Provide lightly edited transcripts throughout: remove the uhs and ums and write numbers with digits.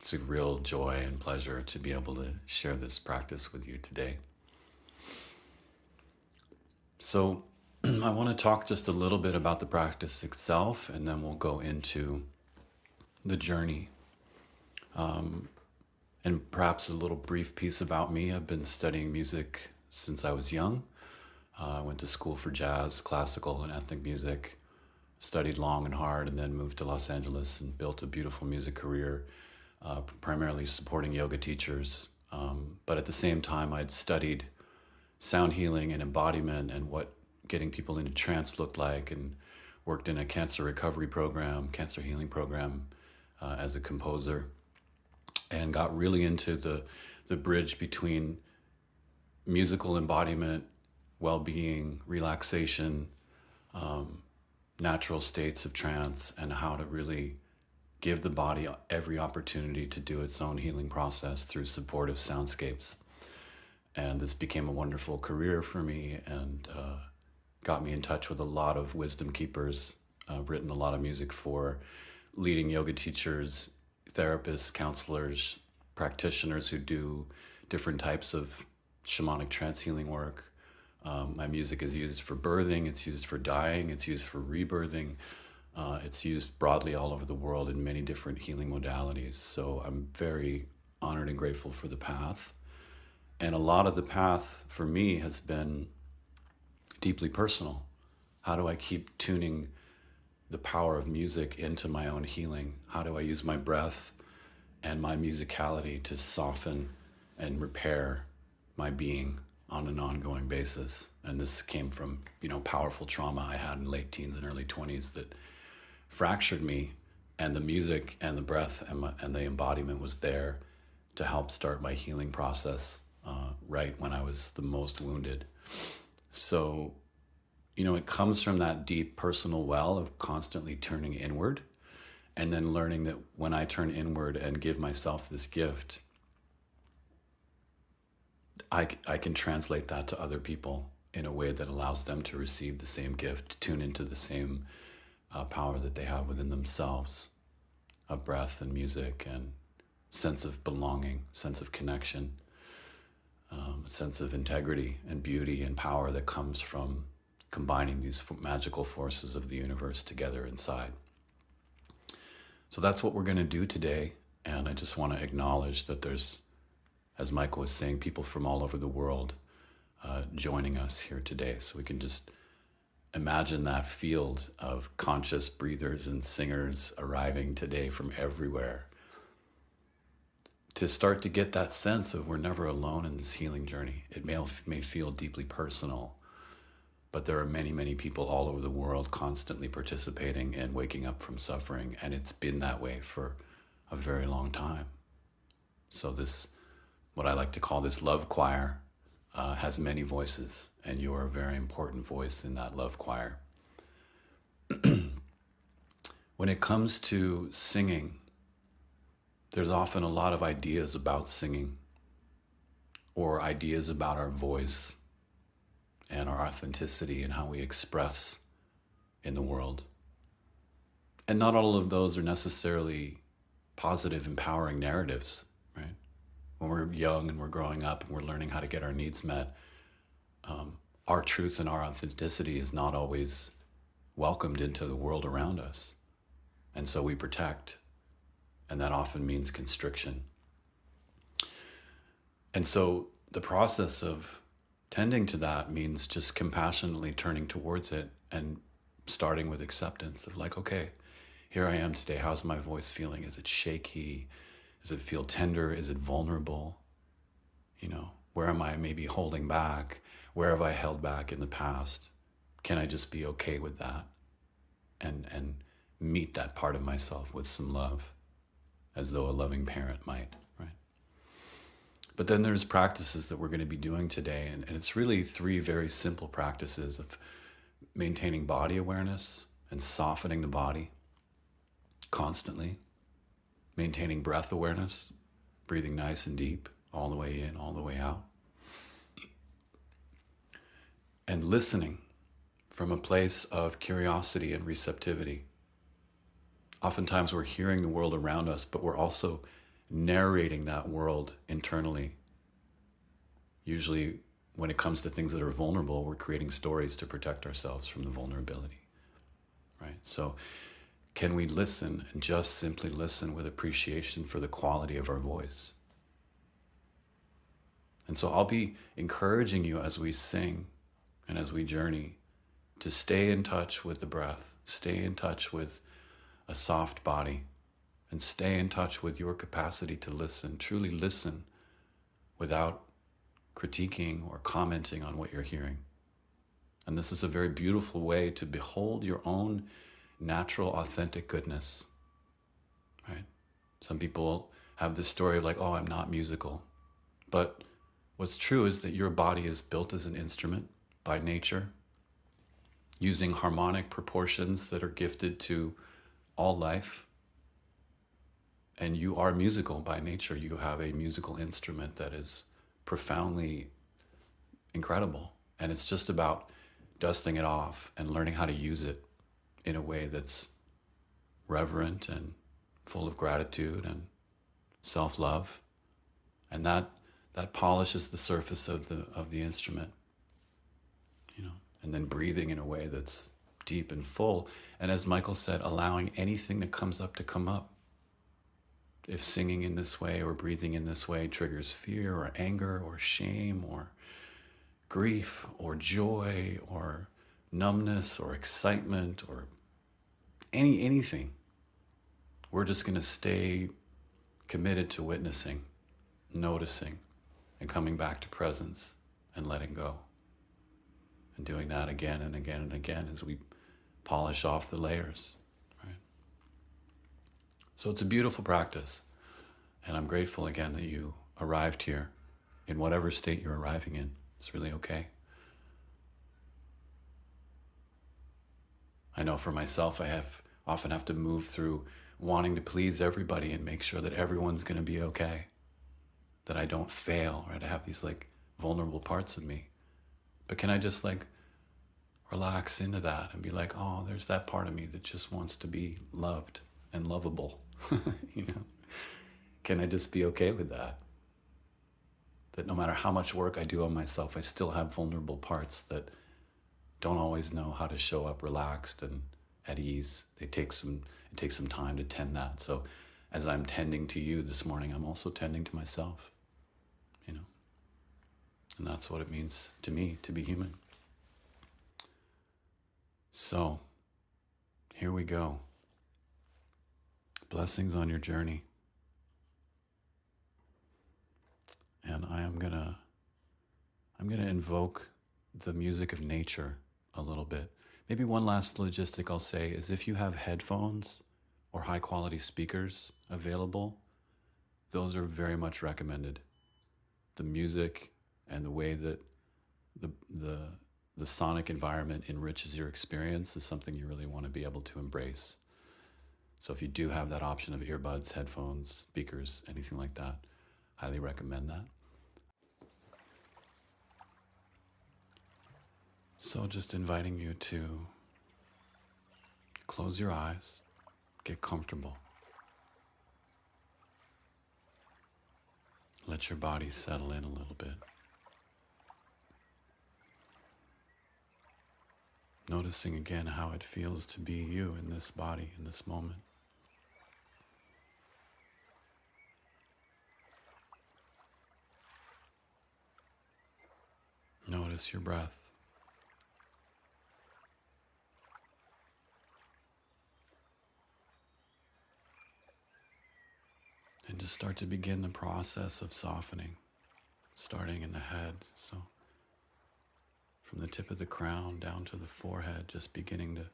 It's a real joy and pleasure to be able to share this practice with you today. So, I want to talk just a little bit about the practice itself, and then we'll go into the journey. And perhaps a little brief piece about me. I've been studying music since I was young. I went to school for jazz, classical, and ethnic music, studied long and hard, and then moved to Los Angeles and built a beautiful music career, primarily supporting yoga teachers. But at the same time, I'd studied sound healing and embodiment and what getting people into trance looked like, and worked in a cancer recovery program, cancer healing program as a composer, and got really into the bridge between musical embodiment, well-being, relaxation, natural states of trance, and how to really give the body every opportunity to do its own healing process through supportive soundscapes. And this became a wonderful career for me, and got me in touch with a lot of wisdom keepers. I've written a lot of music for leading yoga teachers, therapists, counselors, practitioners who do different types of shamanic trance healing work. My music is used for birthing, it's used for dying, it's used for rebirthing. It's used broadly all over the world in many different healing modalities. So I'm very honored and grateful for the path. And a lot of the path for me has been deeply personal. How do I keep tuning the power of music into my own healing? How do I use my breath and my musicality to soften and repair my being on an ongoing basis? And this came from, powerful trauma I had in late teens and early 20s that fractured me, and the music and the breath and the embodiment was there to help start my healing process right when I was the most wounded. So, it comes from that deep personal well of constantly turning inward, and then learning that when I turn inward and give myself this gift, I can translate that to other people in a way that allows them to receive the same gift, tune into the same power that they have within themselves of breath and music and sense of belonging, sense of connection, a sense of integrity and beauty and power that comes from combining these magical forces of the universe together inside. So that's what we're going to do today. And I just want to acknowledge that there's, as Michael was saying, people from all over the world joining us here today. So we can just imagine that field of conscious breathers and singers arriving today from everywhere, to start to get that sense of we're never alone in this healing journey. It may feel deeply personal, but there are many, many people all over the world constantly participating and waking up from suffering, and it's been that way for a very long time. So this, what I like to call this love choir, has many voices, and you are a very important voice in that love choir. When it comes to singing, there's often a lot of ideas about singing, or ideas about our voice and our authenticity and how we express in the world. And not all of those are necessarily positive, empowering narratives, right? When we're young and we're growing up and we're learning how to get our needs met, our truth and our authenticity is not always welcomed into the world around us. And so we protect, and that often means constriction. And so the process of tending to that means just compassionately turning towards it and starting with acceptance of like, okay, here I am today. How's my voice feeling? Is it shaky? Does it feel tender? Is it vulnerable? Where am I maybe holding back? Where have I held back in the past? Can I just be okay with that and meet that part of myself with some love, as though a loving parent might, right? But then there's practices that we're going to be doing today, and it's really 3 very simple practices of maintaining body awareness and softening the body constantly, maintaining breath awareness, breathing nice and deep, all the way in, all the way out, and listening from a place of curiosity and receptivity. Oftentimes we're hearing the world around us, but we're also narrating that world internally. Usually when it comes to things that are vulnerable, we're creating stories to protect ourselves from the vulnerability, right? So can we listen and just simply listen with appreciation for the quality of our voice? And so I'll be encouraging you as we sing and as we journey to stay in touch with the breath, stay in touch with a soft body, and stay in touch with your capacity to listen, truly listen without critiquing or commenting on what you're hearing. And this is a very beautiful way to behold your own natural, authentic goodness, right? Some people have this story of like, oh, I'm not musical. But what's true is that your body is built as an instrument by nature, using harmonic proportions that are gifted to all life. And you are musical by nature. You have a musical instrument that is profoundly incredible. And it's just about dusting it off and learning how to use it in a way that's reverent and full of gratitude and self-love. And that polishes the surface of the instrument, and then breathing in a way that's deep and full. And as Michael said, allowing anything that comes up to come up. If singing in this way or breathing in this way triggers fear or anger or shame or grief or joy or numbness or excitement or anything, we're just going to stay committed to witnessing, noticing, and coming back to presence and letting go. And doing that again and again and again as we polish off the layers, right? So it's a beautiful practice. And I'm grateful again that you arrived here in whatever state you're arriving in. It's really okay. I know for myself, I often have to move through wanting to please everybody and make sure that everyone's going to be okay, that I don't fail, right? I have these like vulnerable parts of me. But can I just like relax into that and be like, oh, there's that part of me that just wants to be loved and lovable, Can I just be okay with that? That no matter how much work I do on myself, I still have vulnerable parts that don't always know how to show up relaxed and at ease. It takes some time to tend that. So as I'm tending to you this morning, I'm also tending to myself, And that's what it means to me to be human. So here we go. Blessings on your journey. And I'm gonna invoke the music of nature a little bit. Maybe one last logistic I'll say is if you have headphones or high quality speakers available, those are very much recommended. The music and the way that the sonic environment enriches your experience is something you really want to be able to embrace. So if you do have that option of earbuds, headphones, speakers, anything like that, highly recommend that. So just inviting you to close your eyes, get comfortable. Let your body settle in a little bit. Noticing again how it feels to be you in this body, in this moment. Notice your breath. And just start to begin the process of softening, starting in the head. So from the tip of the crown down to the forehead, just beginning to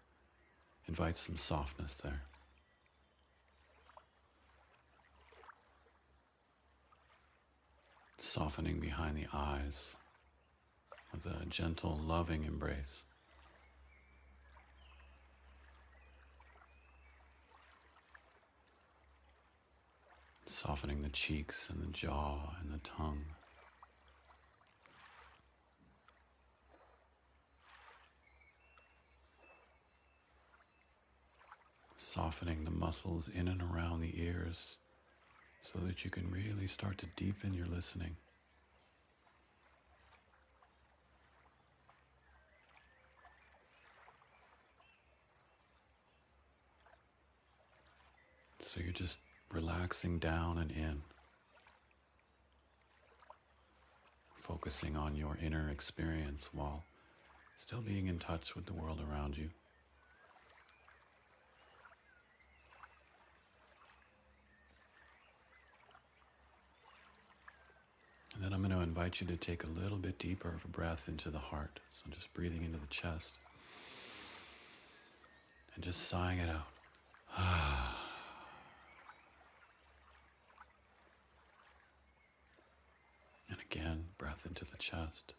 invite some softness there. Softening behind the eyes with a gentle, loving embrace. Softening the cheeks and the jaw and the tongue. Softening the muscles in and around the ears so that you can really start to deepen your listening. So you're just relaxing down and in, focusing on your inner experience while still being in touch with the world around you. And then I'm going to invite you to take a little bit deeper of a breath into the heart. So just breathing into the chest and just sighing it out. And again, breath into the chest.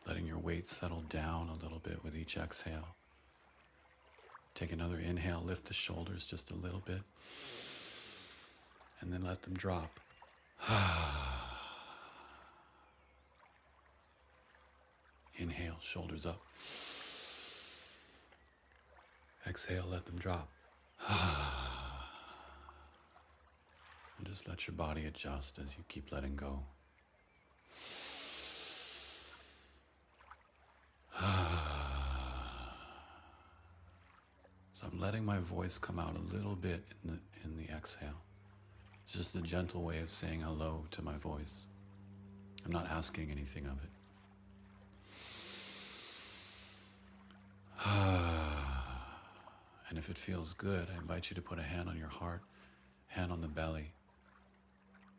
Letting your weight settle down a little bit with each exhale. Take another inhale, lift the shoulders just a little bit, and then let them drop. Inhale, shoulders up. Exhale, let them drop. And just let your body adjust as you keep letting go. So I'm letting my voice come out a little bit in the exhale. It's just a gentle way of saying hello to my voice. I'm not asking anything of it. And if it feels good, I invite you to put a hand on your heart, hand on the belly,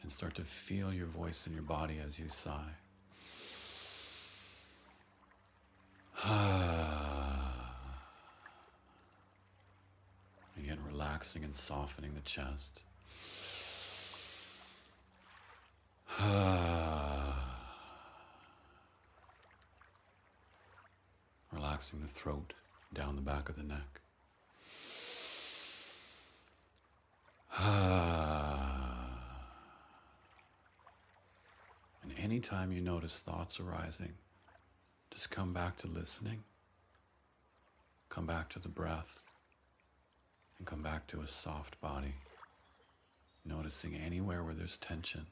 and start to feel your voice in your body as you sigh. Again, relaxing and softening the chest. Relaxing the throat down the back of the neck. And anytime you notice thoughts arising, just come back to listening, come back to the breath, and come back to a soft body, noticing anywhere where there's tension.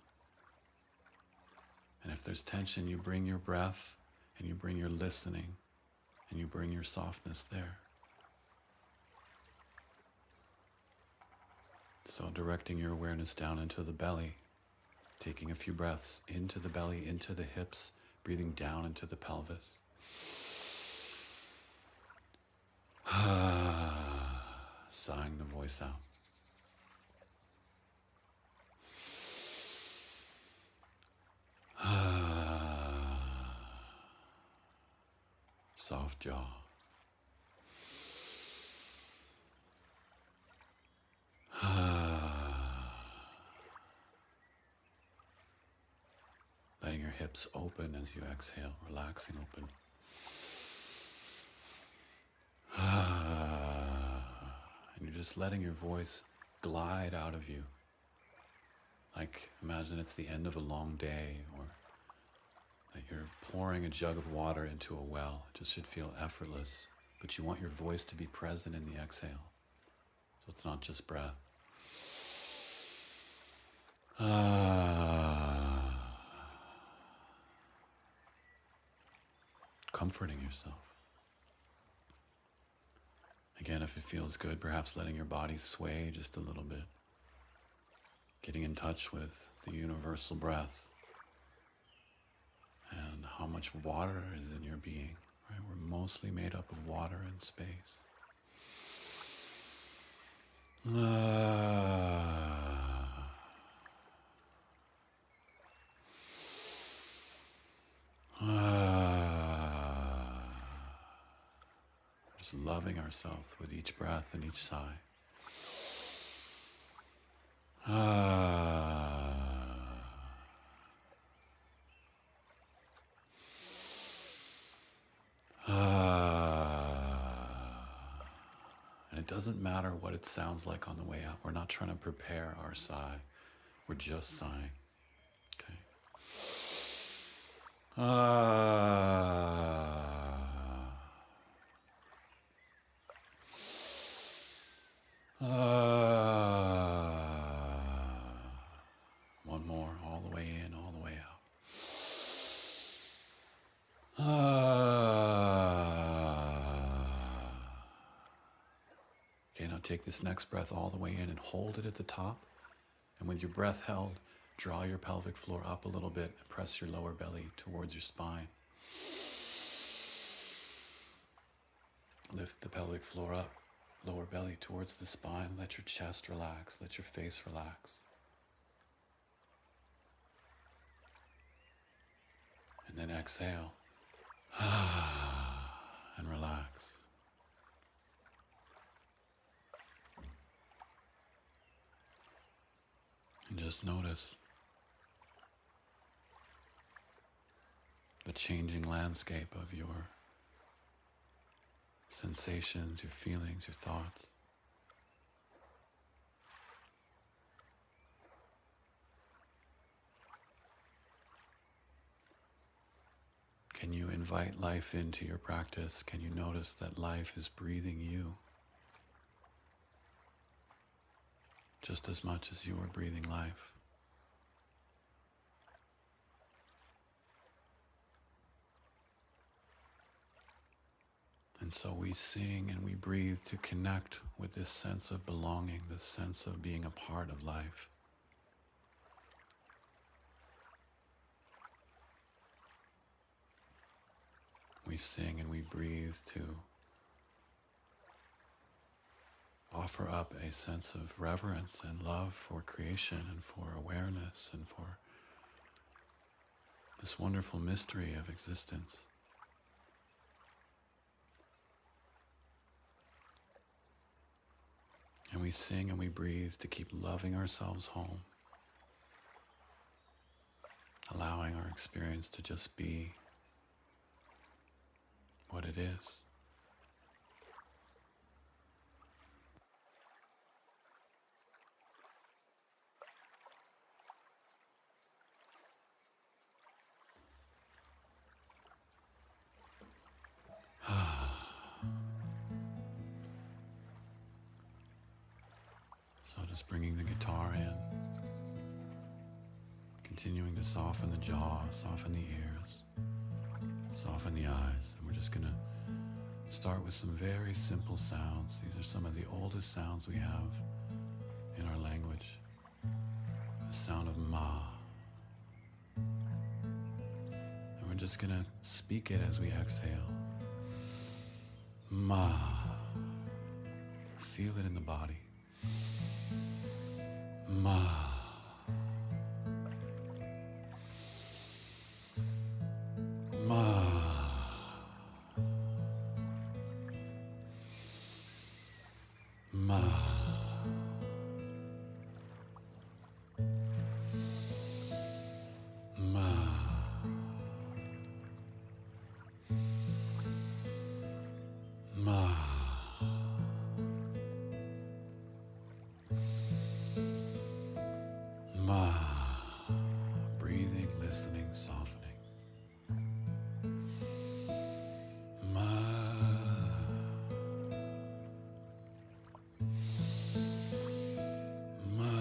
And if there's tension, you bring your breath, and you bring your listening, and you bring your softness there. So directing your awareness down into the belly, taking a few breaths into the belly, into the hips, breathing down into the pelvis. Sighing the voice out. Soft jaw. Letting your hips open as you exhale, relaxing open. And you're just letting your voice glide out of you. Like, imagine it's the end of a long day, or that you're pouring a jug of water into a well. It just should feel effortless, but you want your voice to be present in the exhale. So it's not just breath. Comforting yourself. Again, if it feels good, perhaps letting your body sway just a little bit. Getting in touch with the universal breath and how much water is in your being. Right? We're mostly made up of water and space. Just loving ourselves with each breath and each sigh. And it doesn't matter what it sounds like on the way out. We're not trying to prepare our sigh. We're just sighing. Okay. One more, all the way in, all the way out. Okay, now take this next breath all the way in and hold it at the top. And with your breath held, draw your pelvic floor up a little bit and press your lower belly towards your spine. Lift the pelvic floor up, lower belly towards the spine. Let your chest relax, let your face relax. And then exhale and relax. And just notice the changing landscape of your sensations, your feelings, your thoughts. Can you invite life into your practice? Can you notice that life is breathing you just as much as you are breathing life? And so we sing and we breathe to connect with this sense of belonging, this sense of being a part of life. We sing and we breathe to offer up a sense of reverence and love for creation and for awareness and for this wonderful mystery of existence. And we sing and we breathe to keep loving ourselves home, allowing our experience to just be what it is. So just bringing the guitar in, continuing to soften the jaw, soften the ears, soften the eyes. And we're just going to start with some very simple sounds. These are some of the oldest sounds we have in our language. The sound of ma. And we're just going to speak it as we exhale. Ma. Feel it in the body. Ma. Ma. Ma. Ma. Ma. Ma. Breathing, listening, softening. Ma. Ma.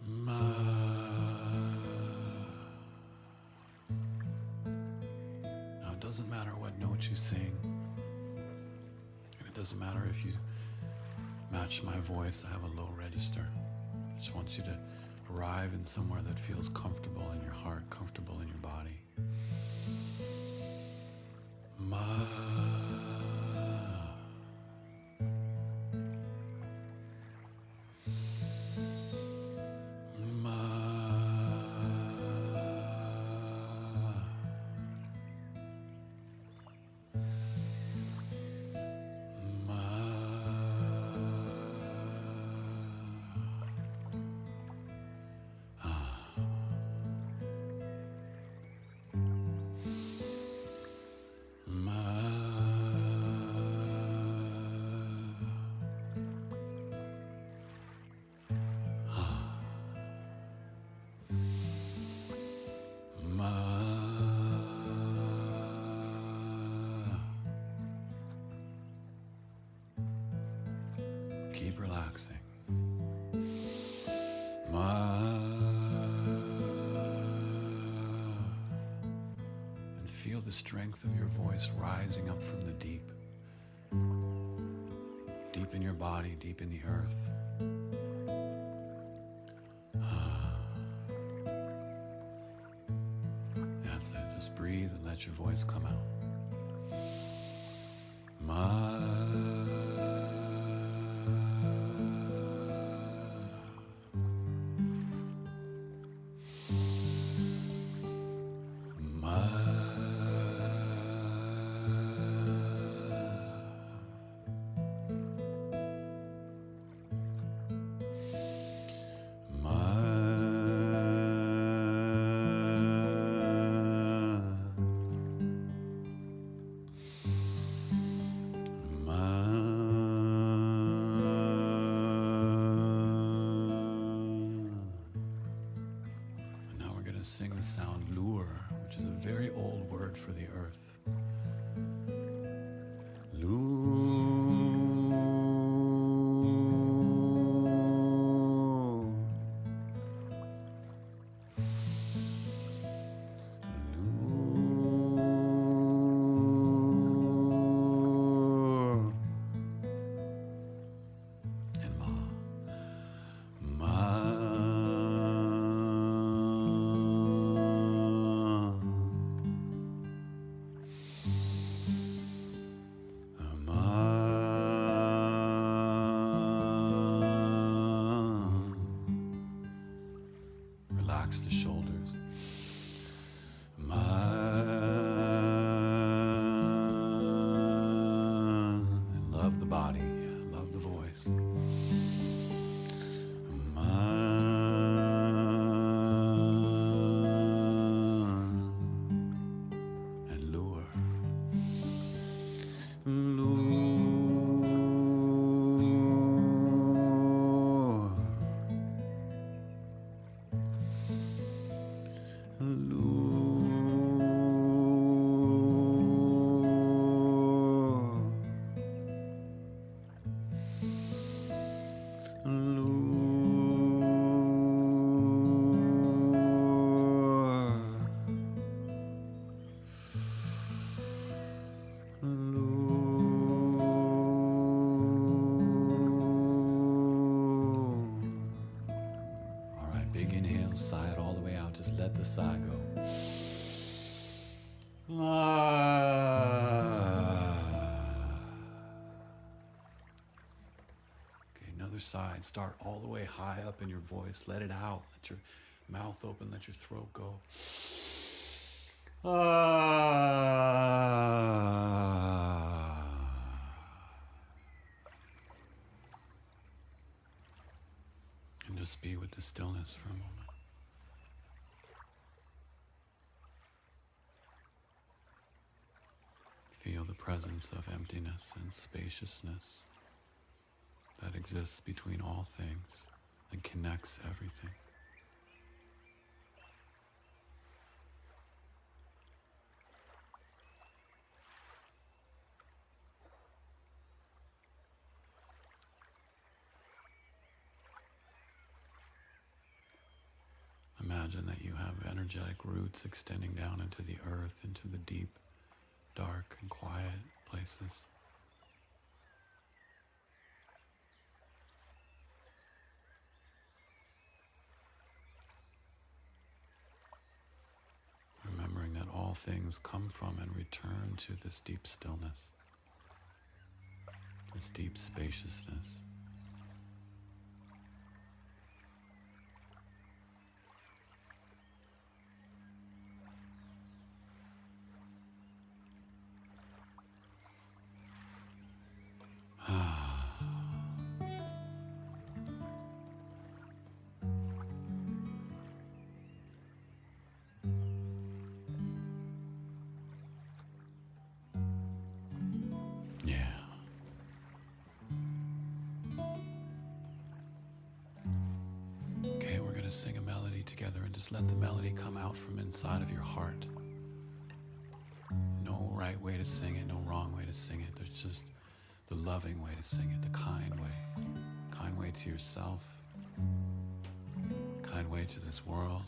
Ma. Now it doesn't matter what note you sing. It doesn't matter if you match my voice. I have a low register. I just want you to arrive in somewhere that feels comfortable in your heart, comfortable in your body. Ma. Ma. Ma. relaxing. And feel the strength of your voice rising up from the deep. Deep in your body, deep in the earth. That's it. Just breathe and let your voice come out. Sing the sound lure, which is a very old word for the earth. Relax the shoulders. And love the body, love the voice. And lure. Big inhale, sigh it all the way out. Just let the sigh go. Okay, another sigh. Start all the way high up in your voice. Let it out. Let your mouth open. Let your throat go. And just be with the stillness for a moment. Feel the presence of emptiness and spaciousness that exists between all things and connects everything. Imagine that you have energetic roots extending down into the earth, into the deep, dark, and quiet places. Remembering that all things come from and return to this deep stillness, this deep spaciousness. To sing a melody together and just let the melody come out from inside of your heart. No right way to sing it, no wrong way to sing it. There's just the loving way to sing it, the kind way. kind way to yourself, kind way to this world.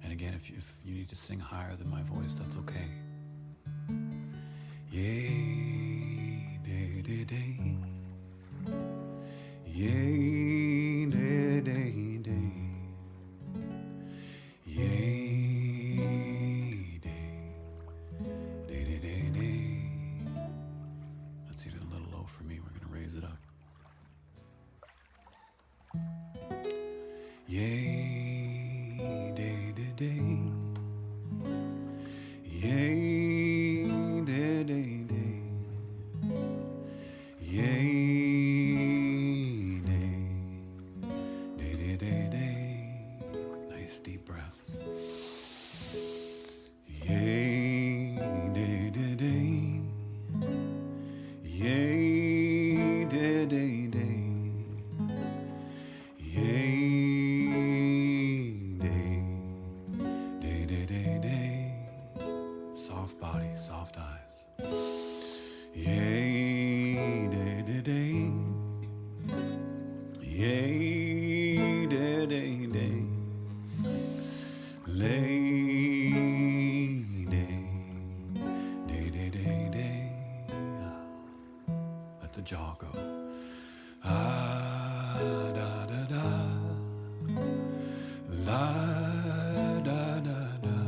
And again, if you need to sing higher than my voice, that's okay. Yay, day, day, day. Yay, day, day, day. Yay, day, day, day, day, day. That's even a little low for me. We're going to raise it up. Yay, day, day, day. Yay. Deep breaths. Yay, day, day, day. Yay, day, day, day. Yay, day, day, day, day, day. Soft body, soft eyes. Yay, day, day, day. Yay, day, day, day. Lay, day, day, day, day, day. Let the jaw go. Ah, da, da, da. La, da, da, da.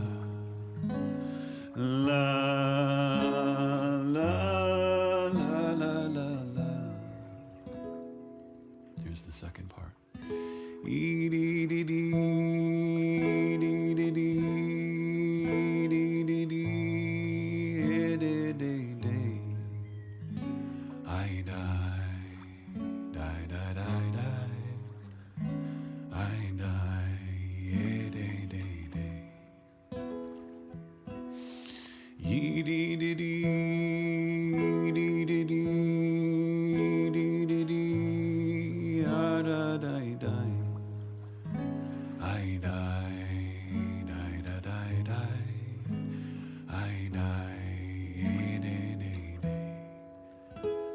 La, la, la, la, la, la. Here's the second part. E, dee, dee, dee.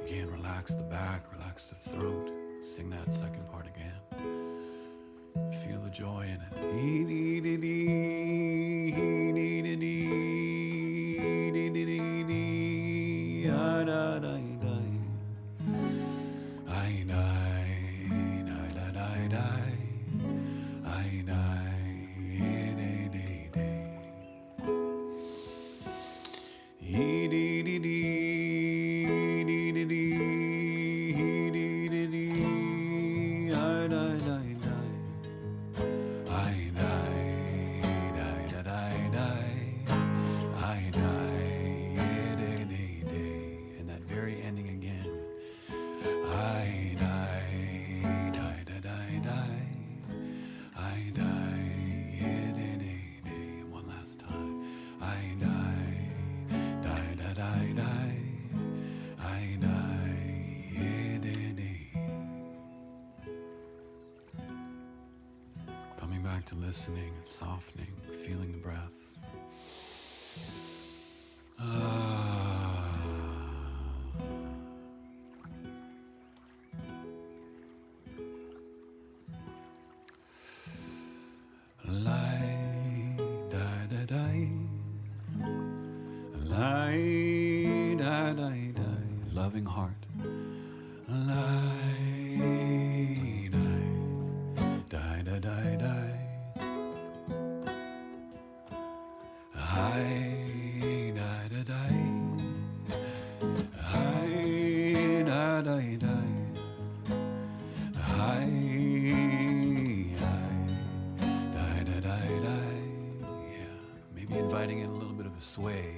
Again, relax the back, relax the throat. Sing that second part again. Feel the joy in it. And that very ending again. One last time. Coming back to listening and softening, feeling the breath. Loving heart. Maybe inviting in a little bit of a sway.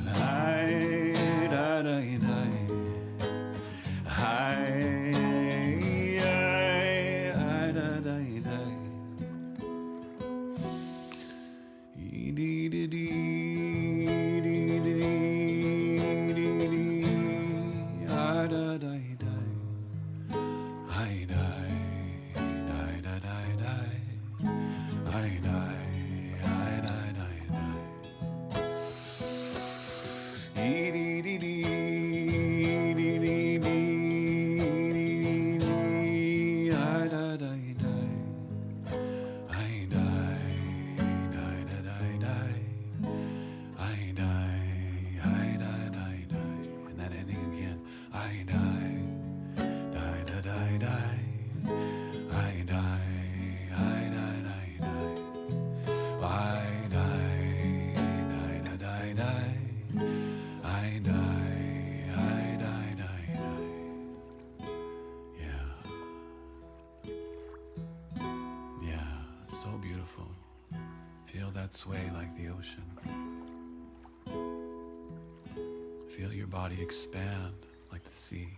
La Feel that sway like the ocean. Feel your body expand like the sea.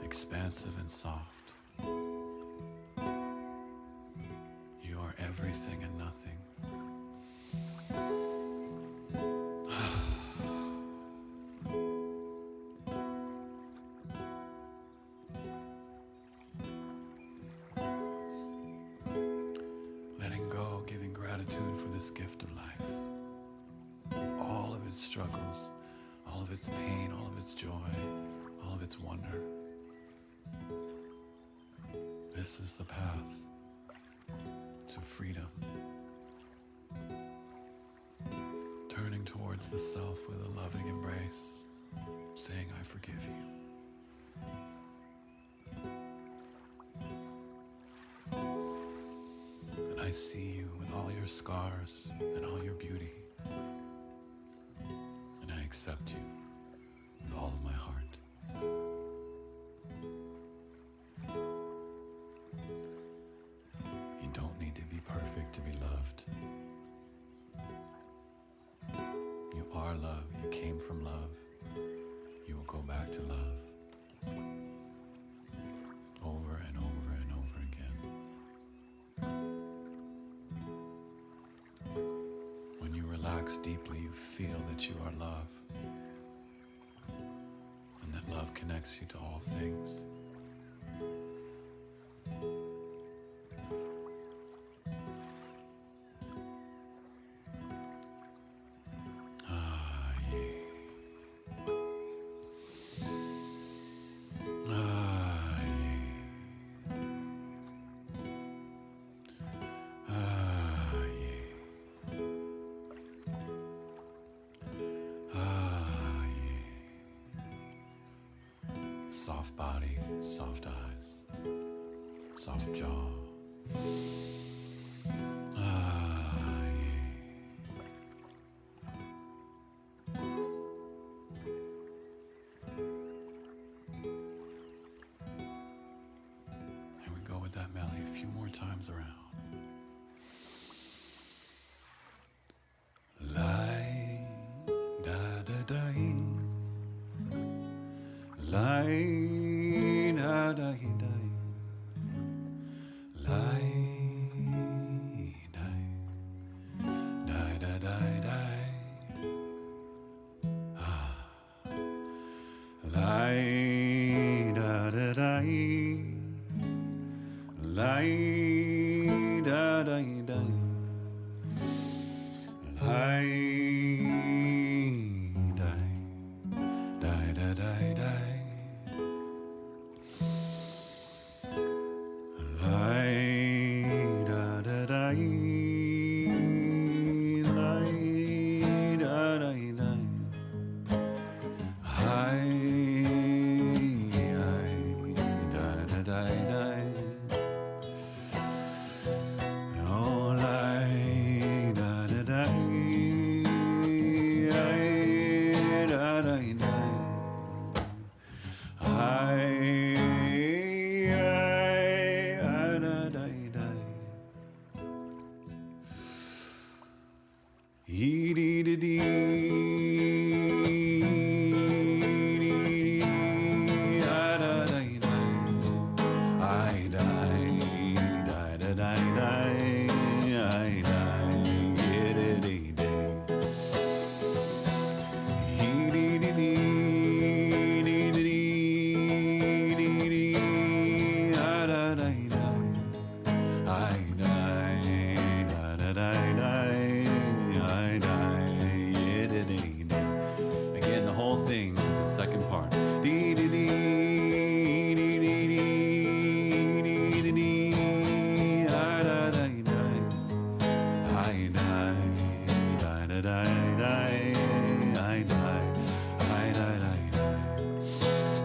Expansive and soft. You are everything and nothing. Letting go, giving gratitude for this gift of life. All of its struggles, all of its pain, all of its joy, all of its wonder. This is the path to freedom. Turning towards the self with a loving embrace, saying, I forgive you. And I see you with all your scars and all your beauty. And I accept you with all of my heart. You don't need to be perfect to be loved. You are love. You came from love. You will go back to love. Over and over and over again. When you relax deeply, you feel that you are love. And that love connects you to all things. Soft body, soft eyes, soft jaw. And we go with that melody a few more times around.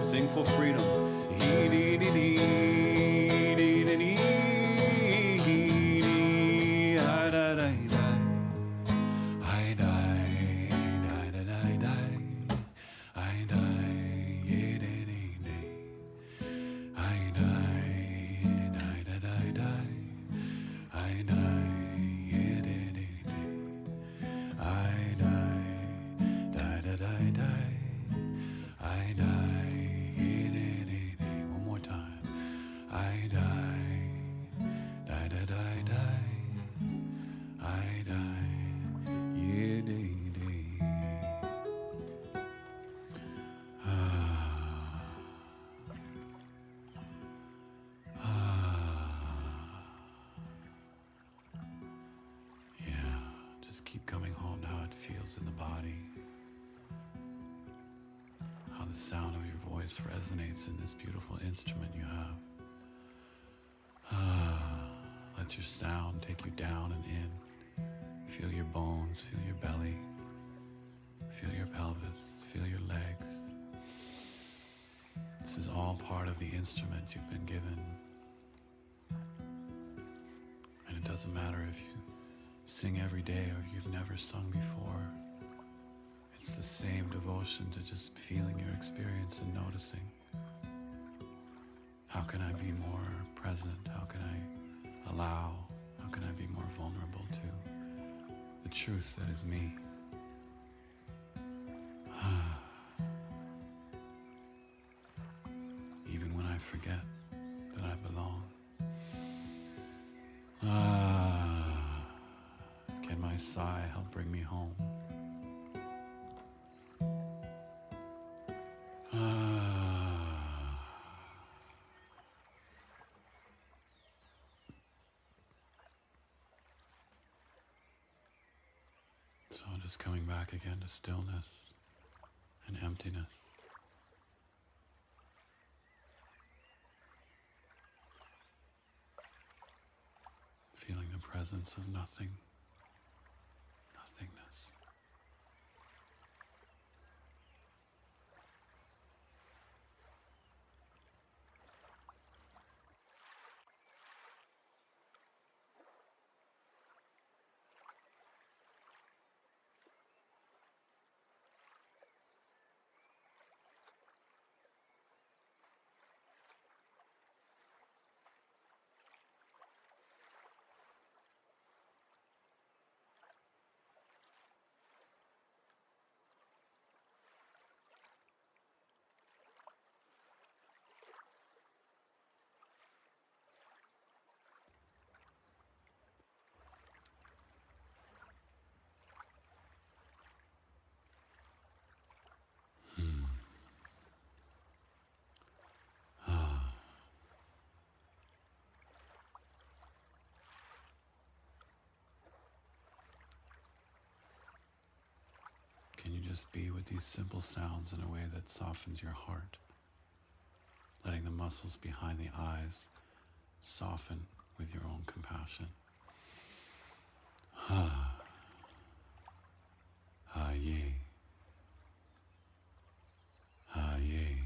Sing for freedom. One more time. I die, die, die, die, die. I die, yeah, day, day. Yeah, just keep coming home to how it feels in the body. How the sound of your voice resonates in this beautiful instrument you have. Let your sound take you down and in. Feel your bones, feel your belly, feel your pelvis, feel your legs. This is all part of the instrument you've been given. And it doesn't matter if you sing every day or you've never sung before. It's the same devotion to just feeling your experience and noticing. How can I be more present? How can I allow? How can I be more vulnerable to the truth that is me? Even when I forget that I belong. Can my sigh help bring me home? So just coming back again to stillness and emptiness. Feeling the presence of nothing, nothingness. Can you just be with these simple sounds in a way that softens your heart, letting the muscles behind the eyes soften with your own compassion? Yay. Yay.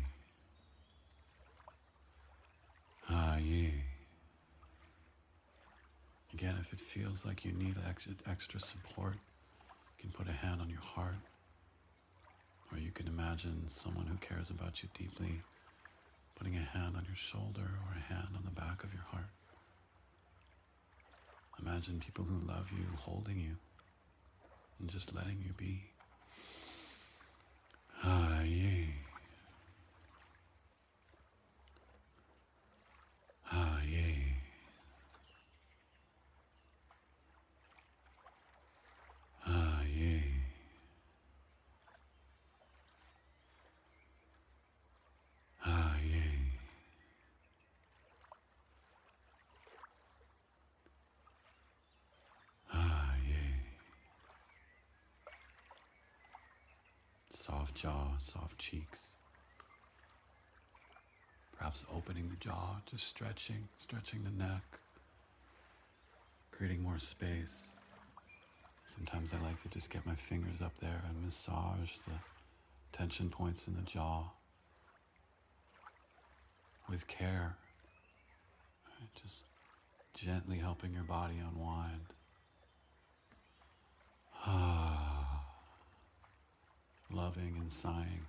Yay. Again, if it feels like you need extra support, you can put a hand on your heart, or you can imagine someone who cares about you deeply putting a hand on your shoulder or a hand on the back of your heart. Imagine people who love you holding you. and just letting you be. Ah, yeah. Ah, yeah. Ah, yeah. Ah, yeah. Ah, yeah. Soft jaw, soft cheeks. Perhaps opening the jaw, just stretching the neck, creating more space. Sometimes I like to just get my fingers up there and massage the tension points in the jaw with care, just gently helping your body unwind. Ah, loving and sighing.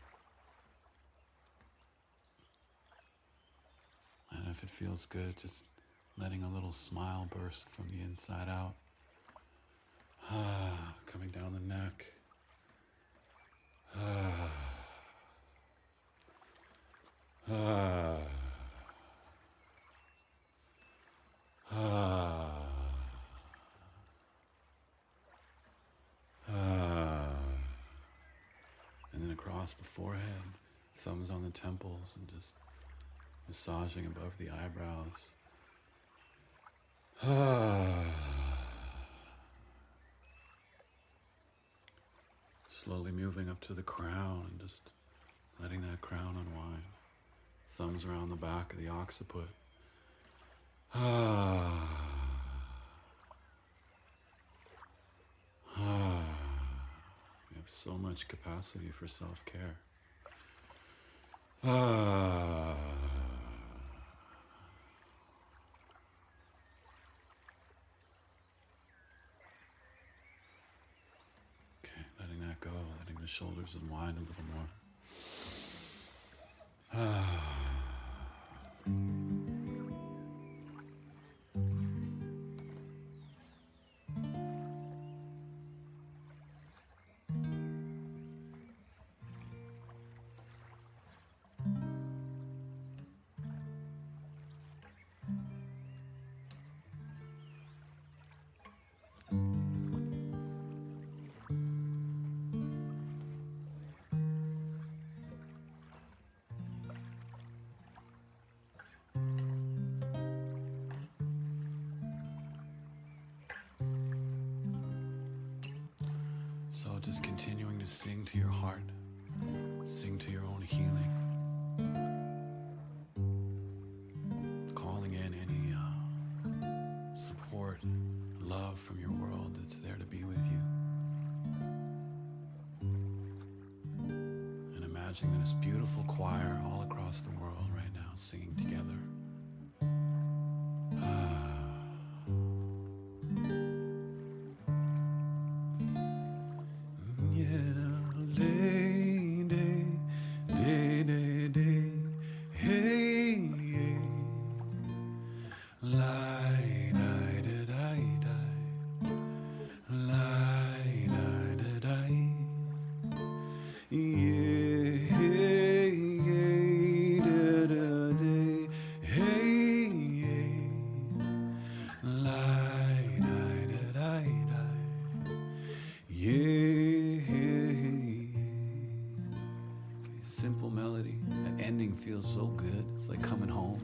And if it feels good, just letting a little smile burst from the inside out. Ah, coming down the neck. Ah. Ah. Ah. Ah. And then across the forehead, thumbs on the temples, and just massaging above the eyebrows. Ah. Slowly moving up to the crown and just letting that crown unwind. Thumbs around the back of the occiput. Ah. Ah. We have so much capacity for self-care. Ah. Okay, letting that go, letting the shoulders unwind a little more. Ah. So just continuing to sing to your heart, sing to your own healing, calling in any support, love from your world that's there to be with you. And imagining this beautiful choir all across the world right now singing together. Simple melody. That ending feels so good. It's like coming home.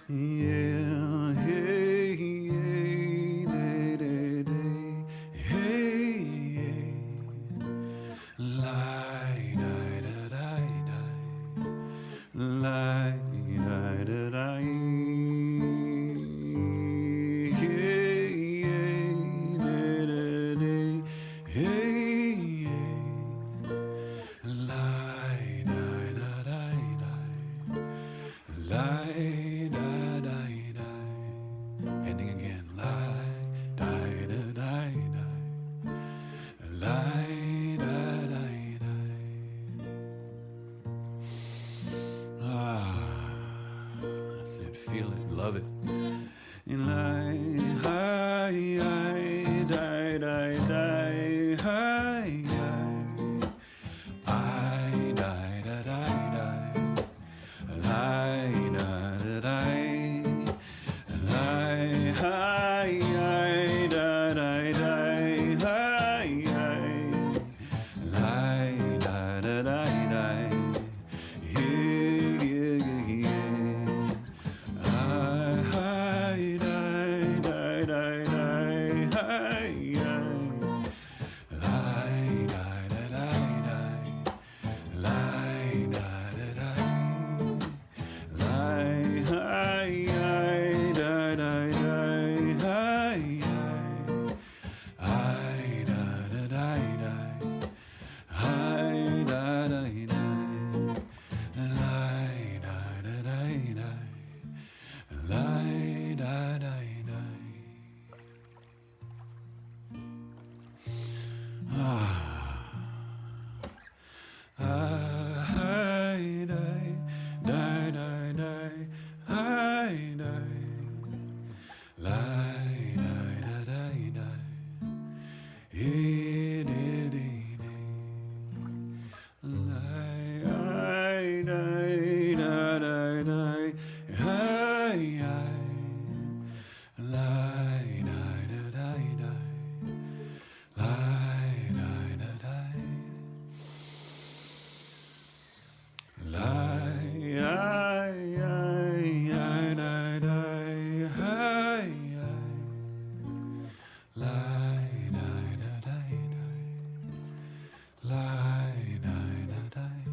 Yeah, hey, hey, day, day, day, hey, hey, lie, die, da, die, die, lie, die, da, die, hey, hey, day, day, day, hey.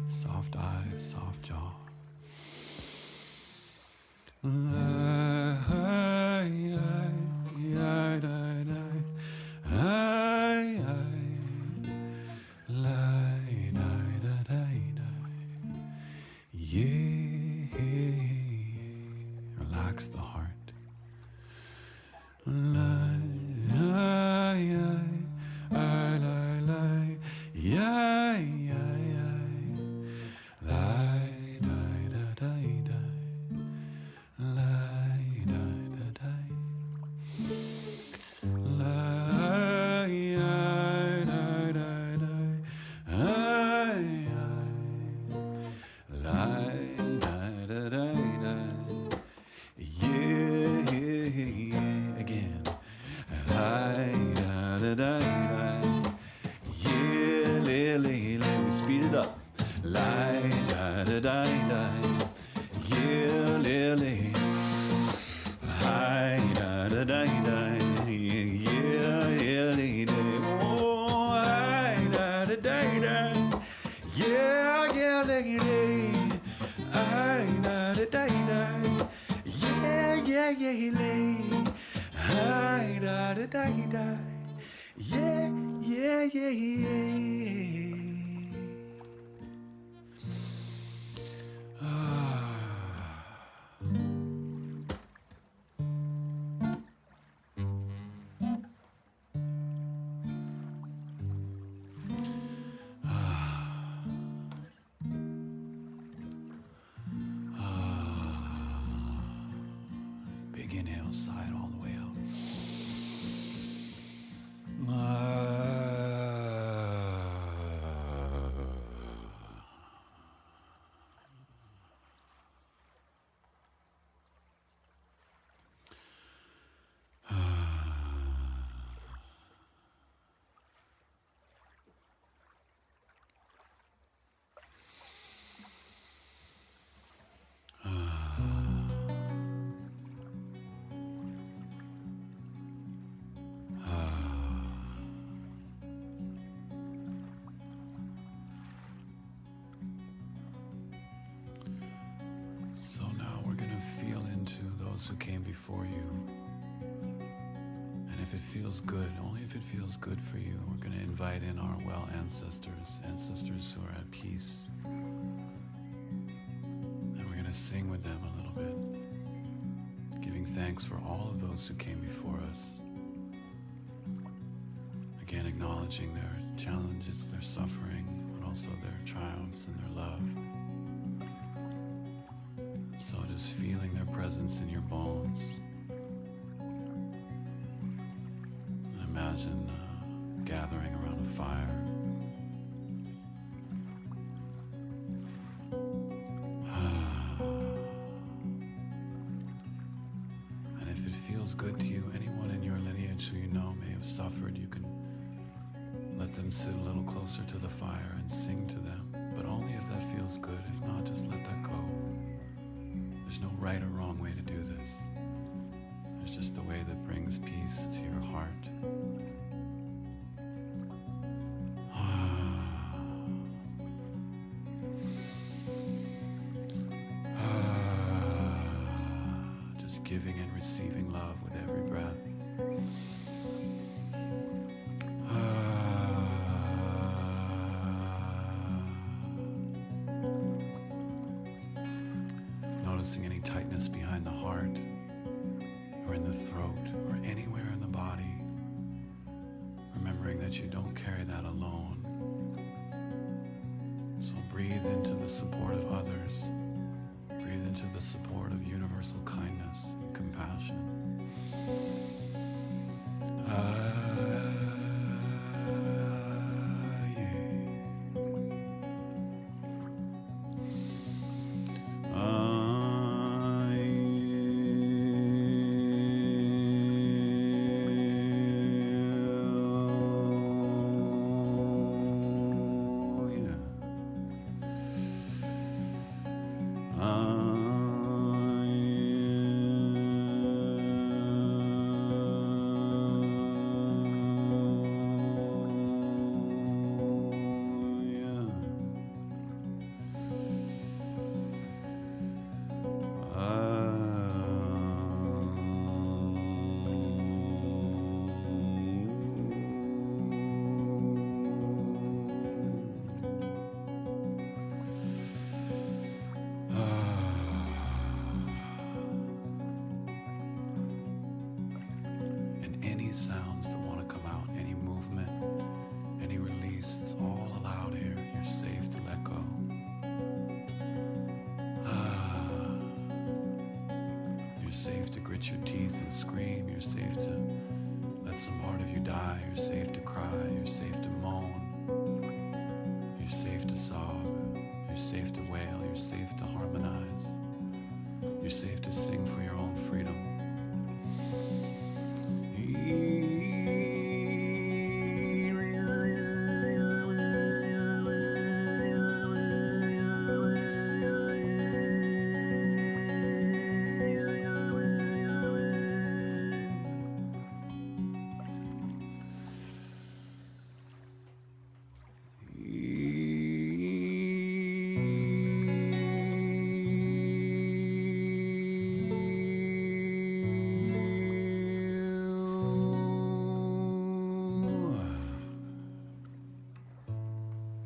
Soft eyes, soft jaw. Relax the heart. Speed it up. Big inhale, sigh it all the way out. So now we're going to feel into those who came before you. And if it feels good, only if it feels good for you, we're going to invite in our well ancestors who are at peace. And we're going to sing with them a little bit, giving thanks for all of those who came before us. Again, acknowledging their challenges, their suffering, but also their triumphs and their love. So just feeling their presence in your bones. And imagine gathering around a fire. And if it feels good to you, anyone in your lineage who you know may have suffered, you can let them sit a little closer to the fire and sing to them. But only if that feels good. If not, just let that go. There's no right or wrong way to do this. There's just a way that brings peace to your heart. Just giving and receiving love with every breath. Noticing any tightness behind the heart or in the throat or anywhere in the body. Remembering that you don't carry that alone. So breathe into the support of others. Breathe into the support of universal kindness and compassion. safe to grit your teeth and scream. You're safe to let some part of you die. You're safe to cry. You're safe to moan. You're safe to sob. You're safe to wail. You're safe to harmonize. You're safe to sing for your own freedom.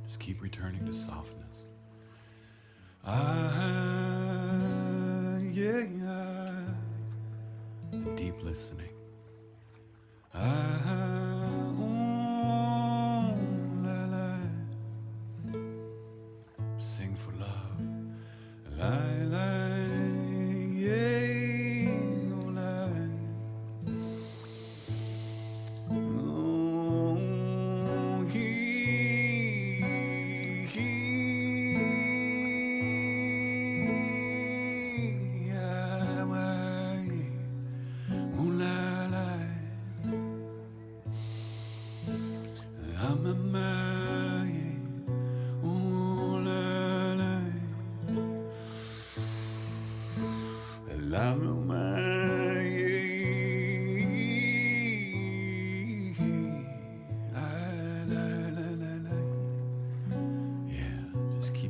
Just keep returning to softness. And deep listening. Sing for love.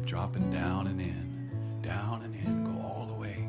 Dropping down and in, go all the way.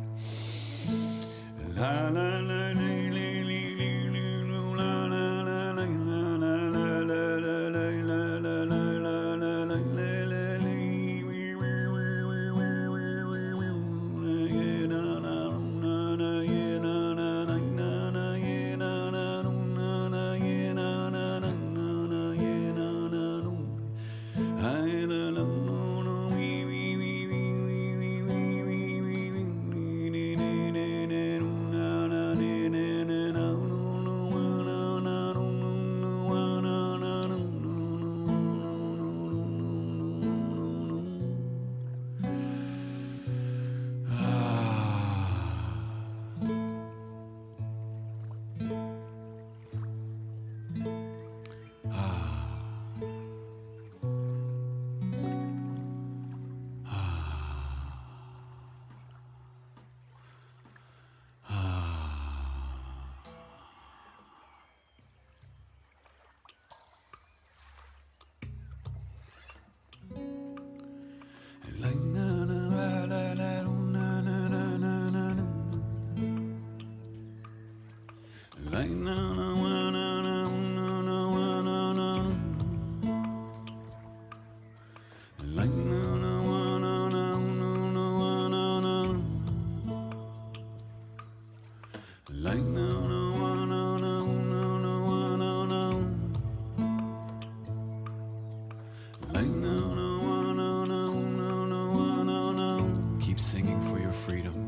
Keep singing for your freedom.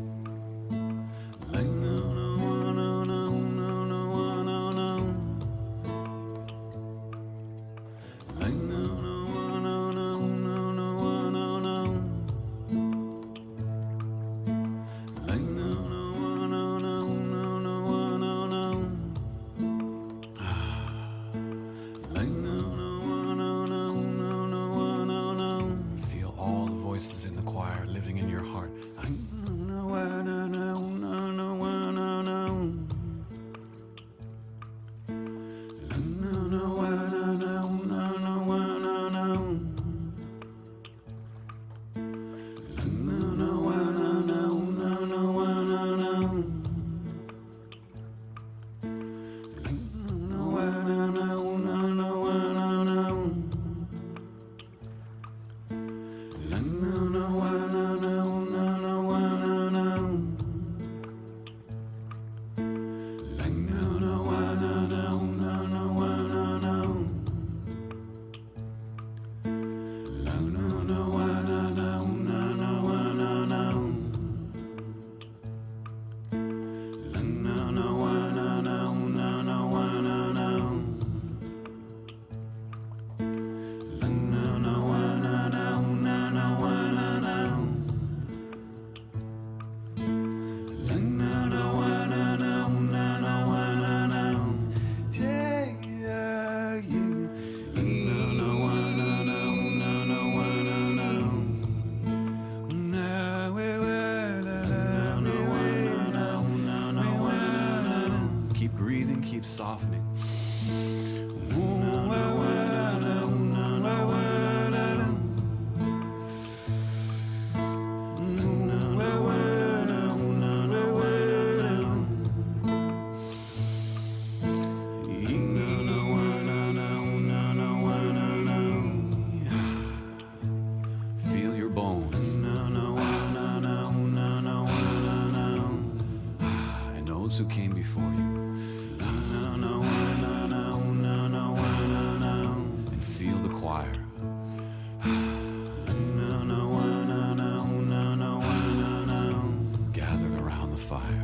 Feel all the voices in the choir living in your heart. softening. Feel your bones. And those who came before you. And feel the choir. Gathered around the fire.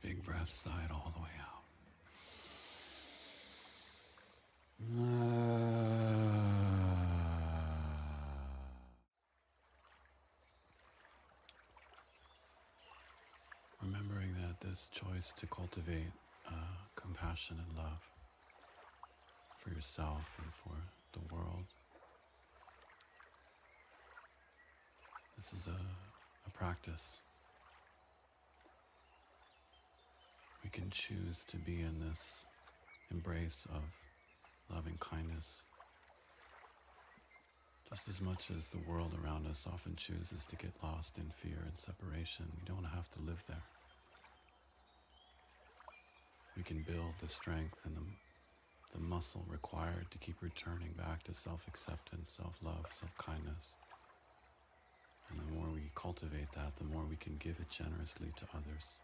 Big breath, sigh it all the way out. Remembering that this choice to cultivate compassion and love for yourself and for the world, this is a practice. We can choose to be in this embrace of loving kindness just as much as the world around us often chooses to get lost in fear and separation. We don't have to live there. We can build the strength and the muscle required to keep returning back to self-acceptance, self-love, self-kindness. And the more we cultivate that, the more we can give it generously to others.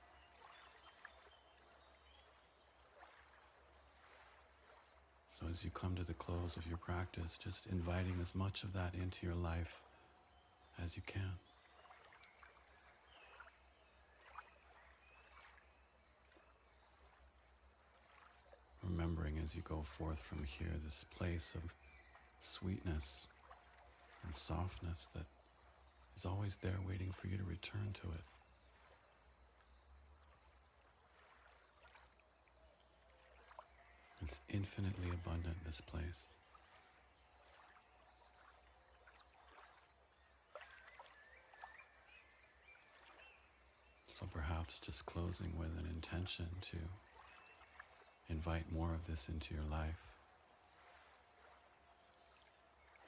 So as you come to the close of your practice, just inviting as much of that into your life as you can. Remembering as you go forth from here, this place of sweetness and softness that is always there waiting for you to return to it. It's infinitely abundant, this place. So perhaps just closing with an intention to invite more of this into your life.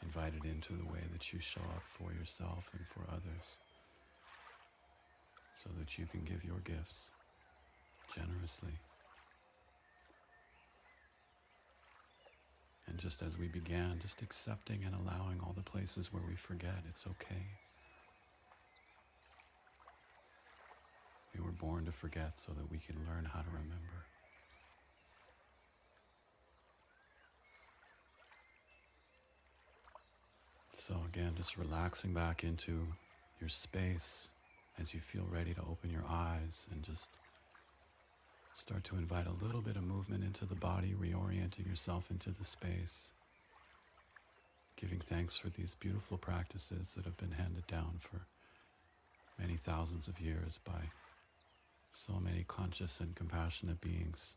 Invite it into the way that you show up for yourself and for others, so that you can give your gifts generously. And just as we began, just accepting and allowing all the places where we forget it's okay. We were born to forget so that we can learn how to remember. So again, just relaxing back into your space as you feel ready to open your eyes and just start to invite a little bit of movement into the body, reorienting yourself into the space, giving thanks for these beautiful practices that have been handed down for many thousands of years by so many conscious and compassionate beings.